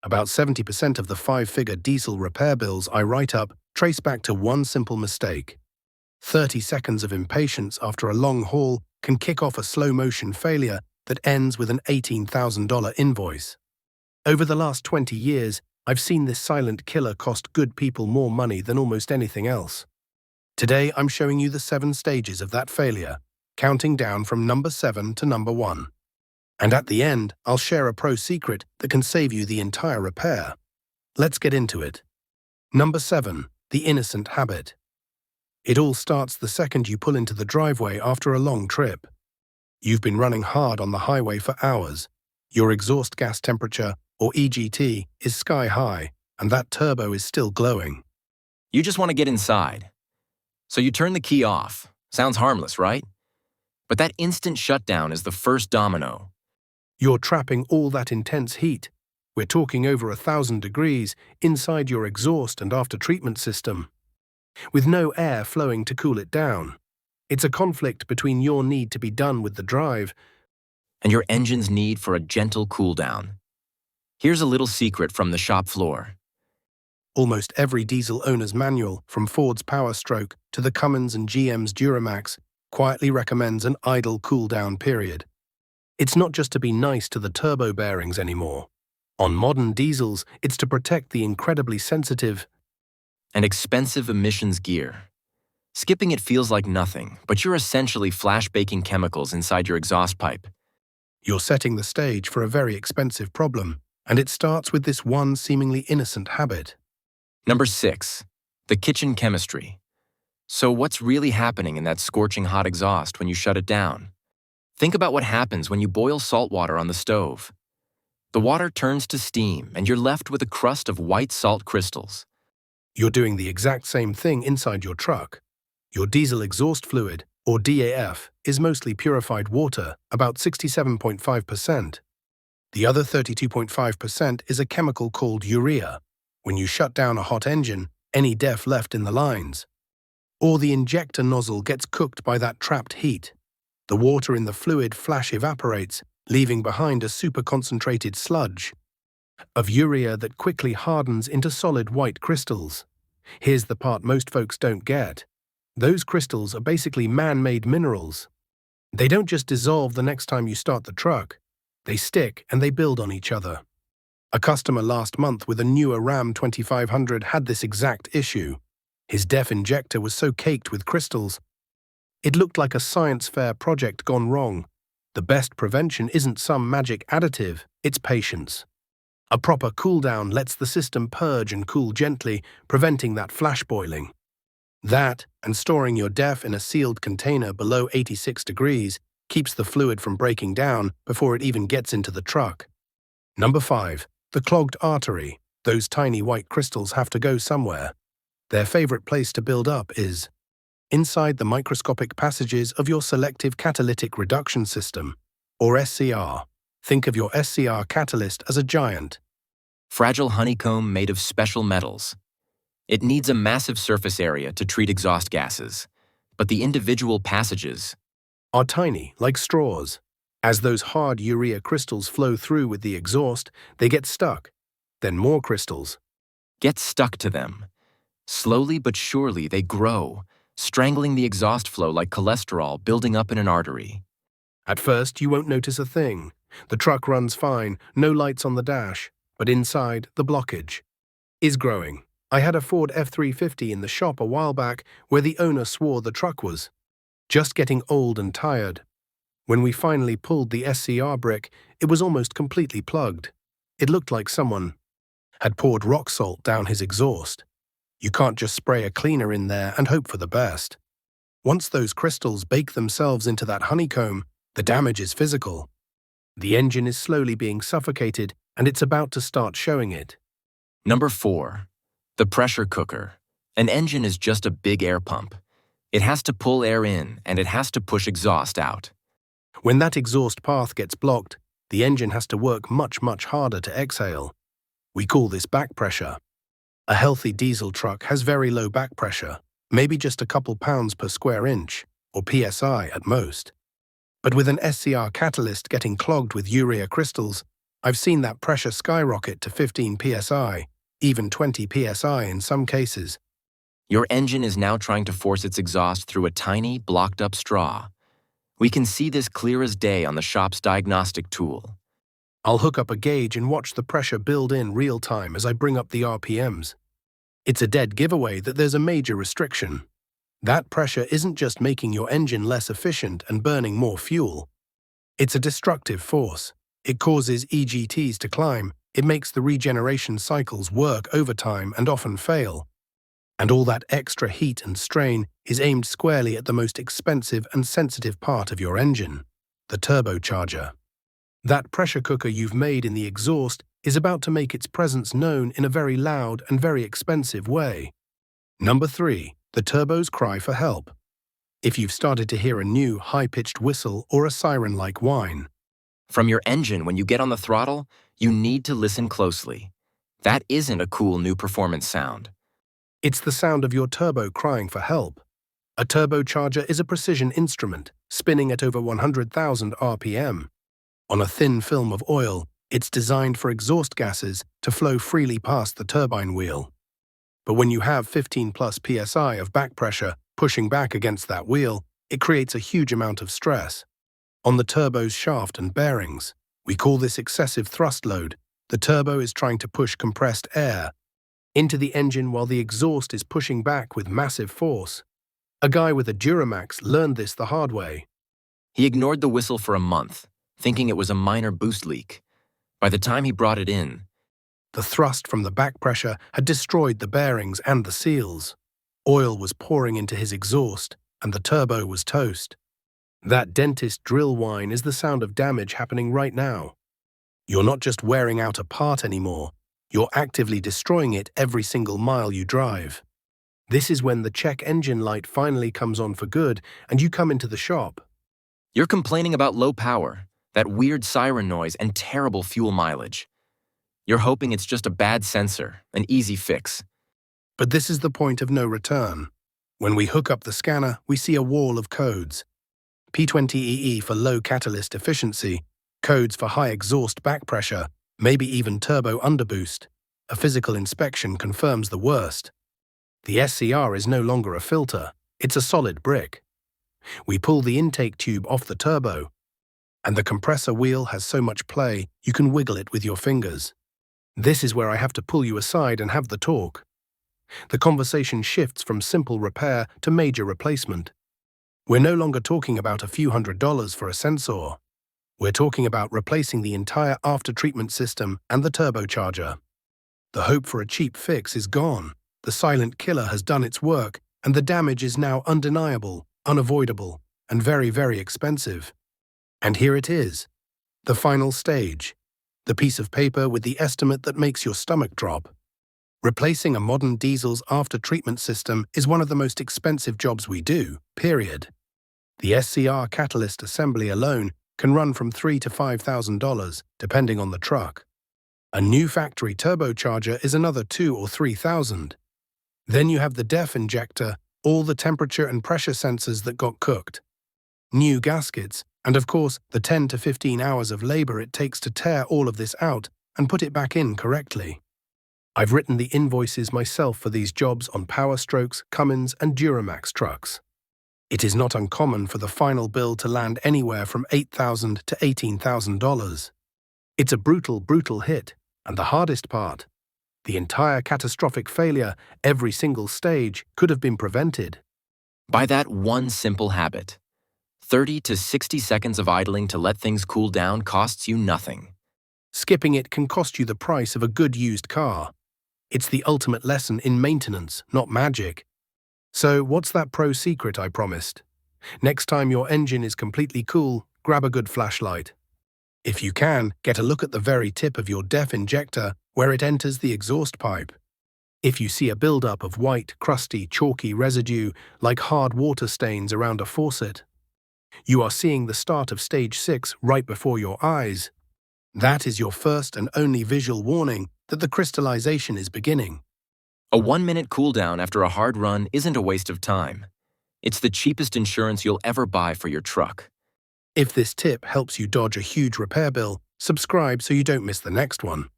About 70% of the five-figure diesel repair bills I write up trace back to one simple mistake. 30 seconds of impatience after a long haul can kick off a slow-motion failure that ends with an $18,000 invoice. Over the last 20 years, I've seen this silent killer cost good people more money than almost anything else. Today, I'm showing you the 7 stages of that failure, counting down from number 7 to number 1. And at the end, I'll share a pro secret that can save you the entire repair. Let's get into it. Number 7. The innocent habit. It all starts the second you pull into the driveway after a long trip. You've been running hard on the highway for hours. Your exhaust gas temperature, or EGT, is sky high, and that turbo is still glowing. You just want to get inside. So you turn the key off. Sounds harmless, right? But that instant shutdown is the first domino. You're trapping all that intense heat. We're talking over 1,000 degrees inside your exhaust and after-treatment system, with no air flowing to cool it down. It's a conflict between your need to be done with the drive And your engine's need for a gentle cool down. Here's a little secret from the shop floor. Almost every diesel owner's manual, from Ford's Power Stroke to the Cummins and GM's Duramax, quietly recommends an idle cool-down period. It's not just to be nice to the turbo bearings anymore. On modern diesels, it's to protect the incredibly sensitive and expensive emissions gear. Skipping it feels like nothing, but you're essentially flash-baking chemicals inside your exhaust pipe. You're setting the stage for a very expensive problem, and it starts with this one seemingly innocent habit. Number 6. The kitchen chemistry. So what's really happening in that scorching hot exhaust when you shut it down? Think about what happens when you boil salt water on the stove. The water turns to steam, and you're left with a crust of white salt crystals. You're doing the exact same thing inside your truck. Your diesel exhaust fluid, or DAF, is mostly purified water, about 67.5%. The other 32.5% is a chemical called urea. When you shut down a hot engine, any DEF left in the lines, or the injector nozzle gets cooked by that trapped heat. The water in the fluid flash evaporates, leaving behind a super-concentrated sludge of urea that quickly hardens into solid white crystals. Here's the part most folks don't get. Those crystals are basically man-made minerals. They don't just dissolve the next time you start the truck. They stick and they build on each other. A customer last month with a newer Ram 2500 had this exact issue. His DEF injector was so caked with crystals, it looked like a science fair project gone wrong. The best prevention isn't some magic additive, it's patience. A proper cool-down lets the system purge and cool gently, preventing that flash boiling. That, and storing your DEF in a sealed container below 86 degrees, keeps the fluid from breaking down before it even gets into the truck. Number 5. The clogged artery. Those tiny white crystals have to go somewhere. Their favorite place to build up is inside the microscopic passages of your selective catalytic reduction system, or SCR. Think of your SCR catalyst as a giant, Fragile honeycomb made of special metals. It needs a massive surface area to treat exhaust gases, but the individual passages are tiny, like straws. As those hard urea crystals flow through with the exhaust, they get stuck. Then more crystals get stuck to them. Slowly but surely they grow, strangling the exhaust flow like cholesterol building up in an artery. At first, you won't notice a thing. The truck runs fine, no lights on the dash, but inside, the blockage is growing. I had a Ford F350 in the shop a while back where the owner swore the truck was just getting old and tired. When we finally pulled the SCR brick, it was almost completely plugged. It looked like someone had poured rock salt down his exhaust. You can't just spray a cleaner in there and hope for the best. Once those crystals bake themselves into that honeycomb, the damage is physical. The engine is slowly being suffocated, and it's about to start showing it. Number 4. The pressure cooker. An engine is just a big air pump. It has to pull air in, and it has to push exhaust out. When that exhaust path gets blocked, the engine has to work much, much harder to exhale. We call this back pressure. A healthy diesel truck has very low back pressure, maybe just a couple pounds per square inch, or PSI at most. But with an SCR catalyst getting clogged with urea crystals, I've seen that pressure skyrocket to 15 psi, even 20 psi in some cases. Your engine is now trying to force its exhaust through a tiny, blocked-up straw. We can see this clear as day on the shop's diagnostic tool. I'll hook up a gauge and watch the pressure build in real time as I bring up the RPMs. It's a dead giveaway that there's a major restriction. That pressure isn't just making your engine less efficient and burning more fuel. It's a destructive force. It causes EGTs to climb, it makes the regeneration cycles work overtime and often fail. And all that extra heat and strain is aimed squarely at the most expensive and sensitive part of your engine, the turbocharger. That pressure cooker you've made in the exhaust is about to make its presence known in a very loud and very expensive way. Number 3. The turbo's cry for help. If you've started to hear a new high-pitched whistle or a siren-like whine From your engine when you get on the throttle, you need to listen closely. That isn't a cool new performance sound. it's the sound of your turbo crying for help. A turbocharger is a precision instrument, spinning at over 100,000 RPM. On a thin film of oil, it's designed for exhaust gases to flow freely past the turbine wheel. But when you have 15 plus psi of back pressure pushing back against that wheel, it creates a huge amount of stress. On the turbo's shaft and bearings, we call this excessive thrust load. The turbo is trying to push compressed air into the engine while the exhaust is pushing back with massive force. A guy with a Duramax learned this the hard way. He ignored the whistle for a month, thinking it was a minor boost leak. By the time he brought it in, The thrust from the back pressure had destroyed the bearings and the seals. Oil was pouring into his exhaust, and the turbo was toast. That dentist drill whine is the sound of damage happening right now. You're not just wearing out a part anymore, you're actively destroying it every single mile you drive. This is when the check engine light finally comes on for good and you come into the shop. you're complaining about low power, that weird siren noise, and terrible fuel mileage. You're hoping it's just a bad sensor, an easy fix. But this is the point of no return. When we hook up the scanner, we see a wall of codes. P20EE for low catalyst efficiency, codes for high exhaust back pressure, maybe even turbo underboost. A physical inspection confirms the worst. The SCR is no longer a filter, it's a solid brick. We pull the intake tube off the turbo, and the compressor wheel has so much play you can wiggle it with your fingers. This is where I have to pull you aside and have the talk. The conversation shifts from simple repair to major replacement. We're no longer talking about a few $100s for a sensor. We're talking about replacing the entire after-treatment system and the turbocharger. The hope for a cheap fix is gone. The silent killer has done its work, and the damage is now undeniable, unavoidable, and very, very expensive. And here it is, the final stage, the piece of paper with the estimate that makes your stomach drop. Replacing a modern diesel's after-treatment system is one of the most expensive jobs we do, period. The SCR catalyst assembly alone can run from $3,000 to $5,000, depending on the truck. A new factory turbocharger is another $2,000 or $3,000. Then you have the DEF injector, all the temperature and pressure sensors that got cooked, new gaskets, and of course the 10 to 15 hours of labor it takes to tear all of this out and put it back in correctly. I've written the invoices myself for these jobs on Power Strokes, Cummins, and Duramax trucks. It is not uncommon for the final bill to land anywhere from $8,000 to $18,000. It's a brutal, brutal hit, and the hardest part, the entire catastrophic failure, every single stage, could have been prevented. By that one simple habit. 30 to 60 seconds of idling to let things cool down costs you nothing. Skipping it can cost you the price of a good used car. It's the ultimate lesson in maintenance, not magic. So what's that pro secret I promised? Next time your engine is completely cool, grab a good flashlight. If you can, get a look at the very tip of your DEF injector where it enters the exhaust pipe. If you see a buildup of white, crusty, chalky residue like hard water stains around a faucet, you are seeing the start of stage 6 right before your eyes. That is your first and only visual warning that the crystallization is beginning. A 1-minute cooldown after a hard run isn't a waste of time. It's the cheapest insurance you'll ever buy for your truck. If this tip helps you dodge a huge repair bill, Subscribe so you don't miss the next one.